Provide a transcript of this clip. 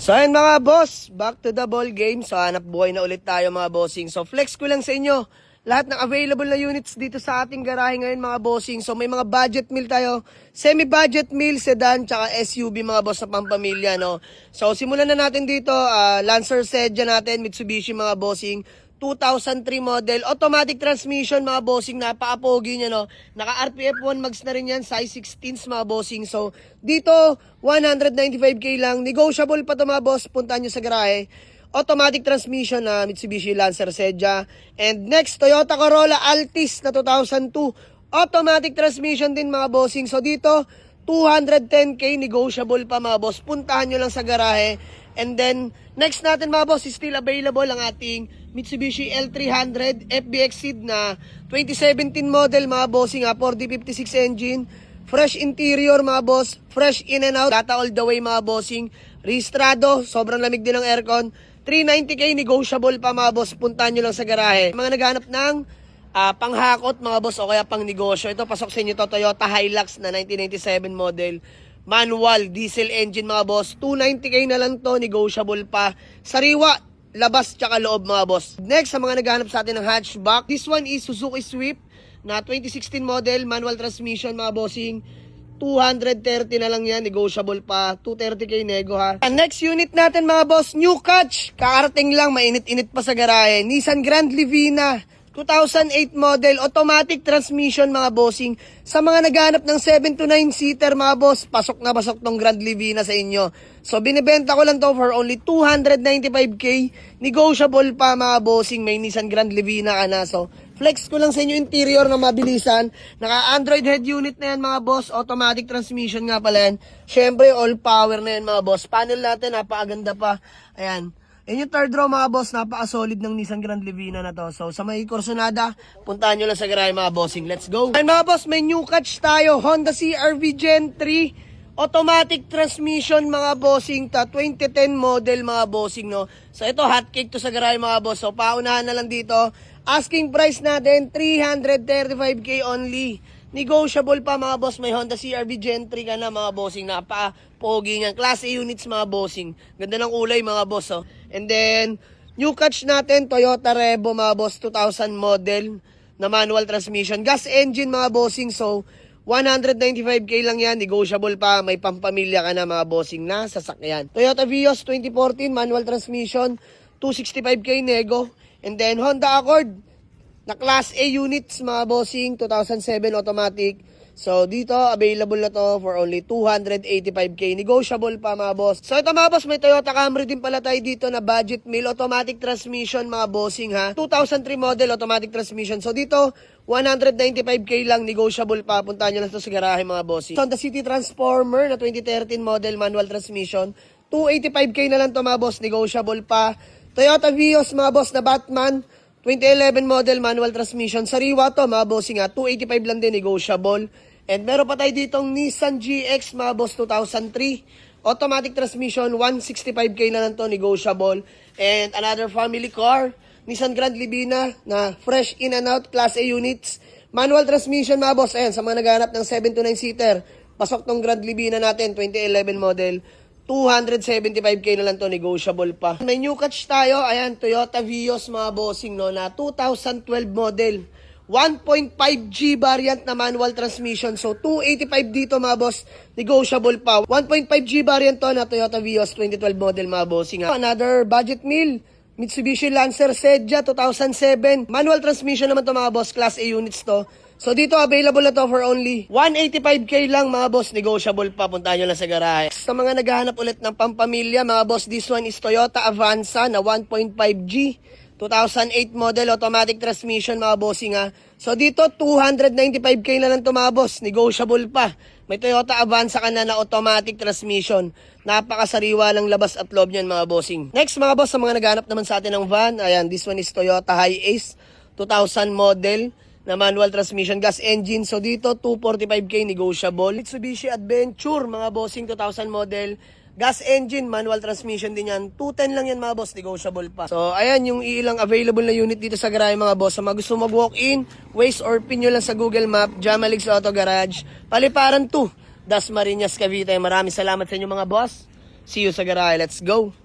So ayun mga boss, back to the ball game. So hanap buhay na ulit tayo mga bossing. So flex ko lang sa inyo lahat ng available na units dito sa ating garahe ngayon mga bossing. So may mga budget meal tayo, semi-budget meal, sedan, tsaka SUV mga boss na pampamilya, no? So simulan na natin dito, Lancer Sedan natin, Mitsubishi mga bossing. 2003 model, automatic transmission mga bossing, napaka-pogi niya, no? Naka-RPF 1 mags na rin yan, size 16s mga bossing. So, dito, 195k lang, negotiable pa to mga boss, puntahan nyo sa garahe. Automatic transmission na Mitsubishi Lancer Sedan. And next, Toyota Corolla Altis na 2002, automatic transmission din mga bossing. So, dito, 210k, negotiable pa mga boss, puntahan nyo lang sa garahe. And then, next natin mga boss, is still available ang ating Mitsubishi L300 FBX Seed na 2017 model mga bossing, 4D56 engine, fresh interior mga boss, fresh in and out, data all the way mga bossing, rehistrado, sobrang lamig din ng aircon, 390k, negotiable pa mga boss, puntahan nyo lang sa garahe. Mga naghanap ng panghakot mga boss o kaya pang negosyo, ito pasok sa inyo to, Toyota Hilux na 1997 model, manual, diesel engine mga boss, 290k na lang to, negotiable pa, sariwa, labas tsaka loob mga boss. Next, sa mga naghahanap sa atin ng hatchback, this one is Suzuki Swift na 2016 model, manual transmission mga bossing, 230 na lang yan, negotiable pa, 230k nego ha. And next unit natin mga boss, new catch, kakarating lang, mainit-init pa sa garahe, Nissan Grand Livina 2008 model, automatic transmission mga bossing. Sa mga naghanap ng 7 to 9 seater mga boss, pasok na pasok tong Grand Livina sa inyo. So binibenta ko lang to for only 295k, negotiable pa mga bossing, may Nissan Grand Livina ka na. So flex ko lang sa inyo interior na mabilisan, naka Android head unit na yan mga boss, automatic transmission nga pala yan. Syempre all power na yan mga boss, panel natin napakaganda pa, ayan. Yan yung third row mga boss, napaka-solid ng Nissan Grand Livina na to. So sa may Corsonada, puntahan nyo lang sa garahe mga bossing. Let's go! And mga boss, may new catch tayo. Honda CR-V Gen 3. Automatic transmission mga bossing. 2010 model mga bossing, no? So ito, hotcake to sa garahe mga boss. So paunahan na lang dito. Asking price natin, 335k only. Negotiable pa mga boss, may Honda CR-V Gen 3 ka na mga bossing, napaka-pogi niyan. Class A units mga bossing. Ganda ng kulay mga boss, oh. And then, new catch natin, Toyota Revo mga boss, 2000 model na manual transmission. Gas engine mga bossing, so 195k lang yan, negotiable pa, may pampamilya ka na mga bossing na sasakyan. Toyota Vios 2014, manual transmission, 265k nego. And then, Honda Accord, na Class A units mga bossing, 2007 automatic. So dito available na to for only 285k, negotiable pa mga boss. So ito mga boss, may Toyota Camry din pala tayo dito na budget meal, automatic transmission mga bossing ha. 2003 model, automatic transmission. So dito 195k lang, negotiable pa, puntahan nyo lang to sa garahe mga bossing. Honda City Transformer na 2013 model, manual transmission, 285k na lang to mga boss, negotiable pa. Toyota Vios mga boss na Batman 2011 model, manual transmission. Sariwa to mga bossing ha, 285 lang din, negotiable. And meron pa tayo ditong Nissan GX mga boss 2003. Automatic transmission, 165k na lang to, negotiable. And another family car, Nissan Grand Livina na fresh in and out, Class A units. Manual transmission mga boss, ayan, sa mga naghahanap ng 7 to 9 seater. Pasok tong Grand Livina natin, 2011 model. 275k na lang to, negotiable pa. May new catch tayo, ayan, Toyota Vios mga bossing, no, na 2012 model. 1.5G variant na manual transmission. So 285 dito mga boss, negotiable pa. 1.5G variant to na Toyota Vios 2012 model mga bossing. Another budget meal, Mitsubishi Lancer Sedan 2007. Manual transmission naman to mga boss, Class A units to. So dito available na to for only 185k lang mga boss, negotiable pa, puntahan nyo lang sa garahe. Sa mga naghahanap ulit ng pampamilya mga boss, this one is Toyota Avanza na 1.5G 2008 model, automatic transmission mga bossing ha. So dito 295k na lang to mga boss, negotiable pa. May Toyota Avanza ka na automatic transmission. Napakasariwa lang labas at loob niyan mga bossing. Next mga boss, sa mga naghanap naman sa atin ng van, ayan, this one is Toyota Hiace 2000 model na manual transmission, gas engine. So dito 245k, negotiable. Mitsubishi Adventure mga bossing 2000 model, gas engine, manual transmission din yan. 210 lang yan mga boss, negotiable pa. So ayan yung ilang available na unit dito sa garahe mga boss. So gusto mag-walk-in, Waze or pin nyo lang sa Google Map, Jamalix Auto Garage, Paliparan 2, Dasmariñas, Cavite. Maraming salamat sa inyo mga boss. See you sa garahe. Let's go!